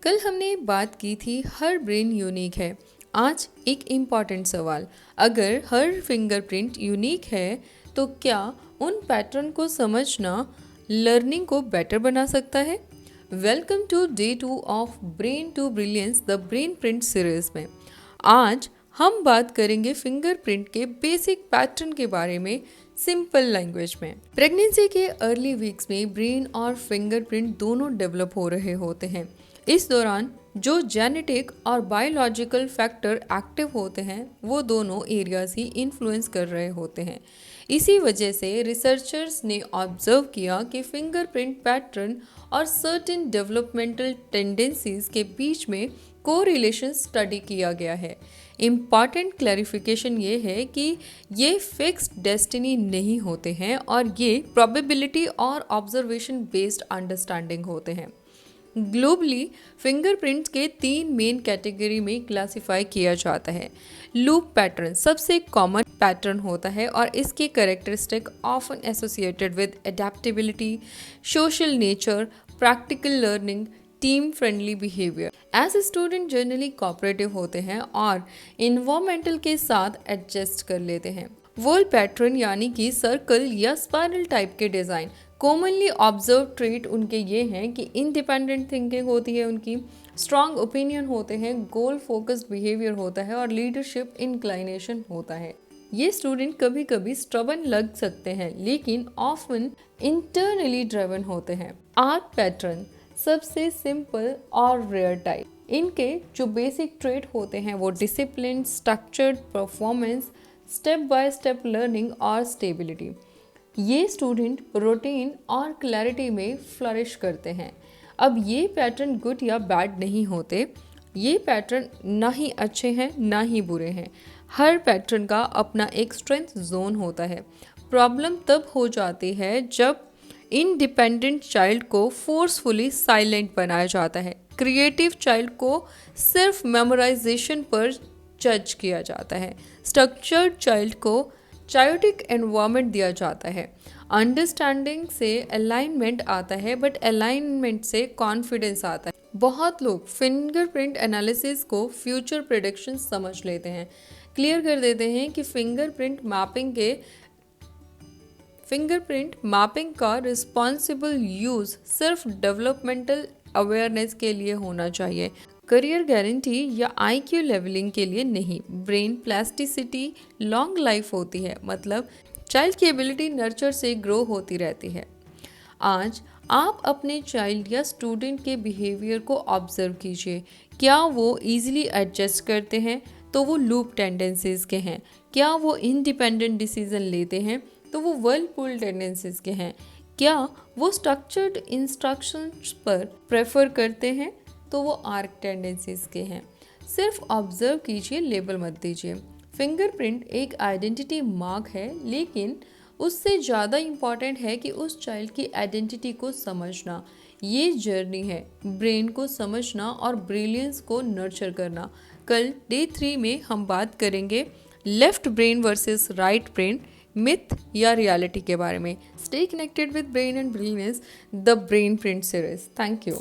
कल हमने बात की थी हर ब्रेन यूनिक है। आज एक इम्पॉर्टेंट सवाल, अगर हर फिंगरप्रिंट यूनिक है तो क्या उन पैटर्न को समझना लर्निंग को बेटर बना सकता है? Welcome to day 2 of brain to brilliance the brain print series में। आज हम बात करेंगे फिंगरप्रिंट के बेसिक पैटर्न के बारे में सिंपल लैंग्वेज में। प्रेगनेंसी के अर्ली वीक्स में ब्रेन और फिंगरप्रिंट दोनों डेवलप हो रहे होते हैं। इस दौरान जो जेनेटिक और बायोलॉजिकल फैक्टर एक्टिव होते हैं वो दोनों एरियाज ही इन्फ्लुएंस कर रहे होते हैं। इसी वजह से रिसर्चर्स ने ऑब्जर्व किया कि फिंगरप्रिंट पैटर्न और सर्टेन डेवलपमेंटल टेंडेंसीज के बीच में कोरिलेशन स्टडी किया गया है। इम्पॉर्टेंट क्लैरिफिकेशन ये है कि ये फिक्स्ड डेस्टिनी नहीं होते हैं और ये प्रोबेबिलिटी और ऑब्जर्वेशन बेस्ड अंडरस्टैंडिंग होते हैं। ग्लोबली फिंगरप्रिंट्स के 3 मेन कैटेगरी में क्लासिफाई किया जाता है। लूप पैटर्न सबसे कॉमन पैटर्न होता है और इसके characteristic often associated with adaptability, social nature, practical learning, team friendly behaviour. As student generally cooperative होते हैं और इन्वायरमेंटल के साथ एडजस्ट कर लेते हैं। वर्ल्ड पैटर्न यानी कि सर्कल या स्पाइरल टाइप के डिज़ाइन कॉमनली ऑब्जर्व ट्रेट उनके ये हैं कि इंडिपेंडेंट थिंकिंग होती है, उनकी स्ट्रॉन्ग ओपिनियन होते हैं, गोल फोकस्ड बिहेवियर होता है और लीडरशिप इंक्लाइनेशन होता है। ये स्टूडेंट कभी कभी स्टबन लग सकते हैं लेकिन ऑफन इंटरनली ड्रिवन होते हैं। आर्क पैटर्न सबसे सिंपल और रेयर टाइप। इनके जो बेसिक ट्रेट होते हैं वो discipline, structured performance, step by step learning और स्टेबिलिटी। ये स्टूडेंट रूटीन और क्लैरिटी में फ्लरिश करते हैं। अब ये पैटर्न गुड या बैड नहीं होते, ये पैटर्न ना ही अच्छे हैं ना ही बुरे हैं। हर पैटर्न का अपना एक स्ट्रेंथ जोन होता है। प्रॉब्लम तब हो जाती है जब इंडिपेंडेंट चाइल्ड को फोर्सफुली साइलेंट बनाया जाता है, क्रिएटिव चाइल्ड को सिर्फ मेमोराइजेशन पर जज किया जाता है, स्ट्रक्चर्ड चाइल्ड को चायोटिक एनवायरनमेंट दिया जाता है। अंडरस्टैंडिंग से अलाइनमेंट आता है बट अलाइनमेंट से कॉन्फिडेंस आता है। बहुत लोग फिंगरप्रिंट एनालिसिस को फ्यूचर प्रेडिक्शन समझ लेते हैं, क्लियर कर देते हैं कि फिंगरप्रिंट मैपिंग का रिस्पॉन्सिबल यूज सिर्फ डेवलपमेंटल अवेयरनेस के लिए होना चाहिए, करियर गारंटी या IQ लेवलिंग के लिए नहीं। ब्रेन प्लास्टिसिटी लॉन्ग लाइफ होती है, मतलब चाइल्ड की एबिलिटी नर्चर से ग्रो होती रहती है। आज आप अपने चाइल्ड या स्टूडेंट के बिहेवियर को ऑब्जर्व कीजिए। क्या वो इजीली एडजस्ट करते हैं तो वो लूप टेंडेंसीज के हैं, क्या वो इंडिपेंडेंट डिसीजन लेते हैं तो वो व्हर्लपूल टेंडेंसीज के हैं, क्या वो स्ट्रक्चर्ड इंस्ट्रक्शंस पर प्रेफर करते हैं तो वो आर्क टेंडेंसीज के हैं। सिर्फ ऑब्जर्व कीजिए, लेबल मत दीजिए। फिंगरप्रिंट एक आइडेंटिटी मार्क है लेकिन उससे ज़्यादा इम्पॉर्टेंट है कि उस चाइल्ड की आइडेंटिटी को समझना। ये जर्नी है ब्रेन को समझना और ब्रिलियंस को नर्चर करना। कल डे 3 में हम बात करेंगे left brain versus right brain, myth या रियलिटी के बारे में। Stay connected with brain and brilliance the brain print series. Thank you.